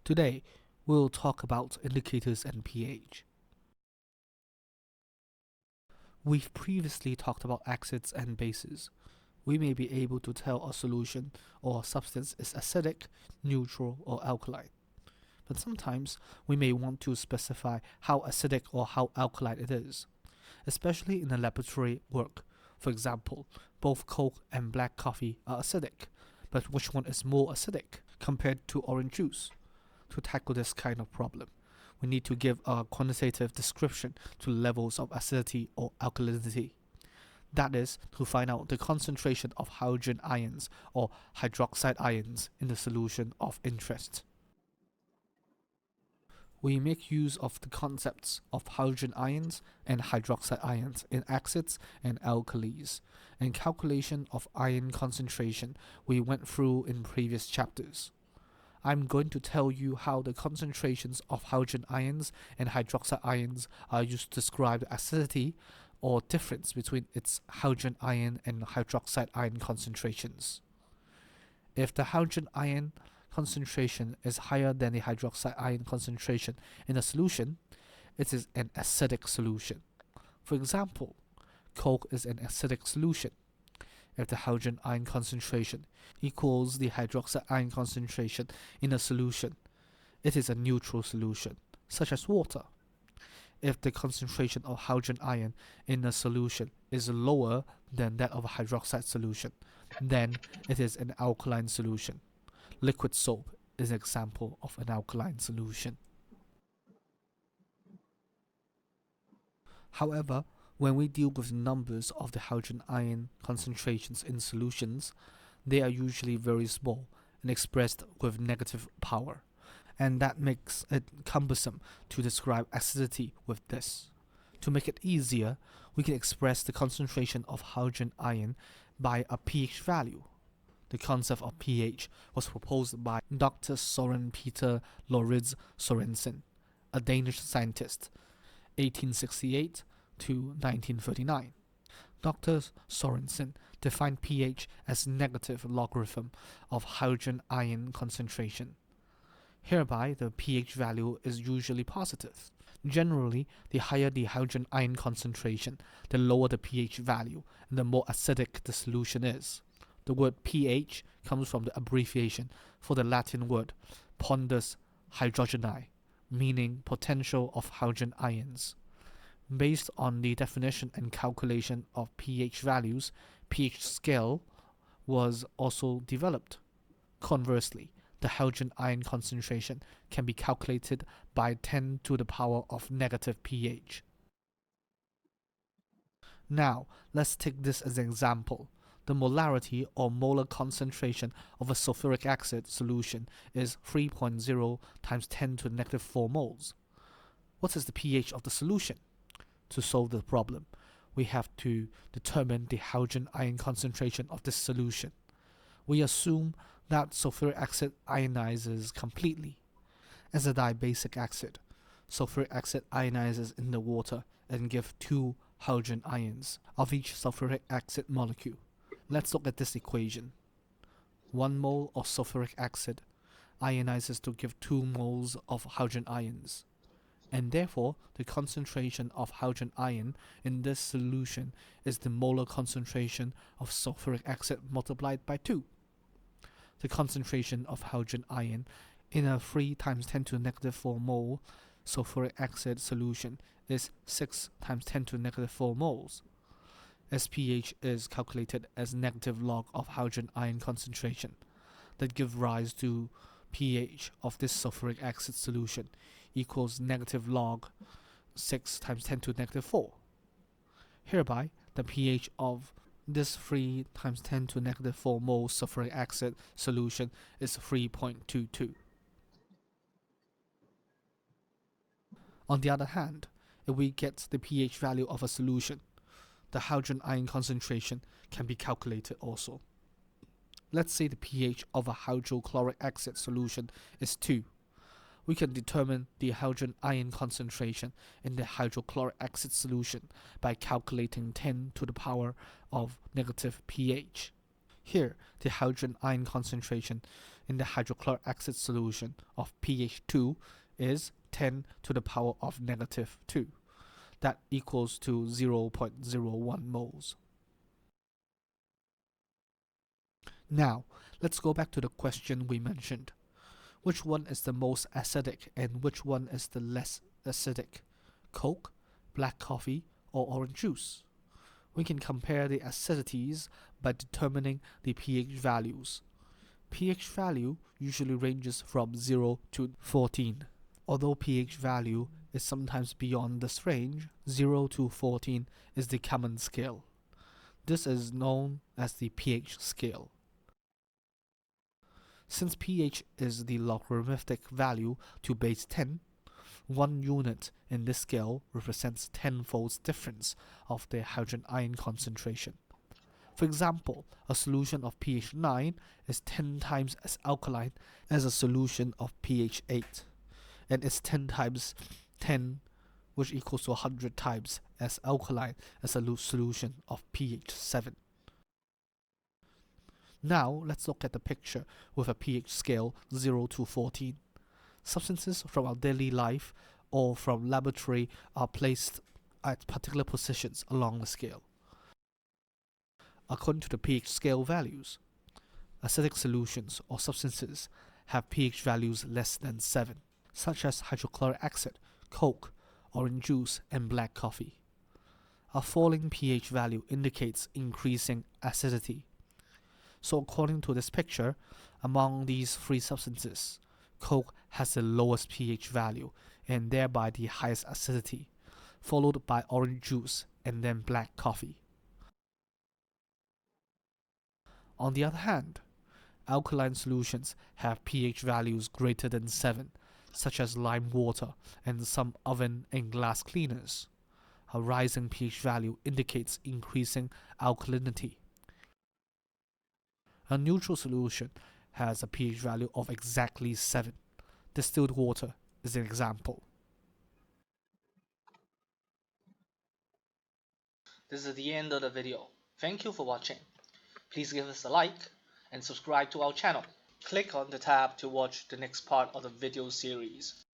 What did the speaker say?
Today, we'll talk about indicators and pH. We've previously talked about acids and bases. We may be able to tell a solution or a substance is acidic, neutral, or alkaline. But sometimes we may want to specify how acidic or how alkaline it is, especially in a laboratory work. For example, both Coke and black coffee are acidic, but which one is more acidic compared to orange juice? To tackle this kind of problem, we need to give a quantitative description to levels of acidity or alkalinity. That is, to find out the concentration of hydrogen ions or hydroxide ions in the solution of interest. We make use of the concepts of hydrogen ions and hydroxide ions in acids and alkalis, and calculation of ion concentration we went through in previous chapters. I'm going to tell you how the concentrations of hydrogen ions and hydroxide ions are used to describe the acidity or difference between its hydrogen ion and hydroxide ion concentrations. If the hydrogen ion concentration is higher than the hydroxide ion concentration in a solution, it is an acidic solution. For example, Coke is an acidic solution. If the hydrogen ion concentration equals the hydroxide ion concentration in a solution, it is a neutral solution, such as water. If the concentration of hydrogen ion in a solution is lower than that of a hydroxide solution, then it is an alkaline solution. Liquid soap is an example of an alkaline solution. However, when we deal with numbers of the hydrogen ion concentrations in solutions, they are usually very small and expressed with negative power, and that makes it cumbersome to describe acidity with this. To make it easier, we can express the concentration of hydrogen ion by a pH value. The concept of pH was proposed by Dr. Søren Peter Lauritz Sørensen, a Danish scientist, 1868 to 1939. Dr. Sørensen defined pH as negative logarithm of hydrogen ion concentration. Hereby, the pH value is usually positive. Generally, the higher the hydrogen ion concentration, the lower the pH value, and the more acidic the solution is. The word pH comes from the abbreviation for the Latin word pondus hydrogeni, meaning potential of hydrogen ions. Based on the definition and calculation of pH values, pH scale was also developed. Conversely, the hydrogen ion concentration can be calculated by 10 to the power of negative pH. Now, let's take this as an example. The molarity or molar concentration of a sulfuric acid solution is 3.0 times 10 to the negative 4 moles. What is the pH of the solution? To solve the problem, we have to determine the hydrogen ion concentration of this solution. We assume that sulfuric acid ionizes completely. As a dibasic acid, sulfuric acid ionizes in the water and gives 2 hydrogen ions of each sulfuric acid molecule. Let's look at this equation. 1 mole of sulfuric acid ionizes to give 2 moles of hydrogen ions, and therefore the concentration of hydrogen ion in this solution is the molar concentration of sulfuric acid multiplied by 2. The concentration of hydrogen ion in a 3 times 10 to the negative 4 mole sulfuric acid solution is 6 times 10 to the negative 4 moles. SPH is calculated as negative log of hydrogen ion concentration that give rise to pH of this sulfuric acid solution equals negative log 6 times 10 to the negative 4. Hereby, the pH of this 3 times 10 to the negative 4 mole sulfuric acid solution is 3.22. On the other hand, if we get the pH value of a solution, the hydrogen ion concentration can be calculated also. Let's say the pH of a hydrochloric acid solution is 2. We can determine the hydrogen ion concentration in the hydrochloric acid solution by calculating 10 to the power of negative pH. Here, the hydrogen ion concentration in the hydrochloric acid solution of pH 2 is 10 to the power of negative 2. That equals to 0.01 moles. Now, let's go back to the question we mentioned. Which one is the most acidic and which one is the less acidic? Coke, black coffee, or orange juice? We can compare the acidities by determining the pH values. pH value usually ranges from 0 to 14. Although pH value is sometimes beyond this range, 0 to 14 is the common scale. This is known as the pH scale. Since pH is the logarithmic value to base 10, 1 unit in this scale represents 10-fold difference of the hydrogen ion concentration. For example, a solution of pH 9 is 10 times as alkaline as a solution of pH 8, and is 10 times 10, which equals to 100 times as alkaline as a solution of pH 7. Now, let's look at the picture with a pH scale 0 to 14. Substances from our daily life or from laboratory are placed at particular positions along the scale. According to the pH scale values, acidic solutions or substances have pH values less than 7, such as hydrochloric acid, Coke, orange juice, and black coffee. A falling pH value indicates increasing acidity. So according to this picture, among these three substances, Coke has the lowest pH value and thereby the highest acidity, followed by orange juice and then black coffee. On the other hand, alkaline solutions have pH values greater than 7, such as lime water and some oven and glass cleaners. A rising pH value indicates increasing alkalinity. A neutral solution has a pH value of exactly 7. Distilled water is an example. This is the end of the video. Thank you for watching. Please give us a like and subscribe to our channel. Click on the tab to watch the next part of the video series.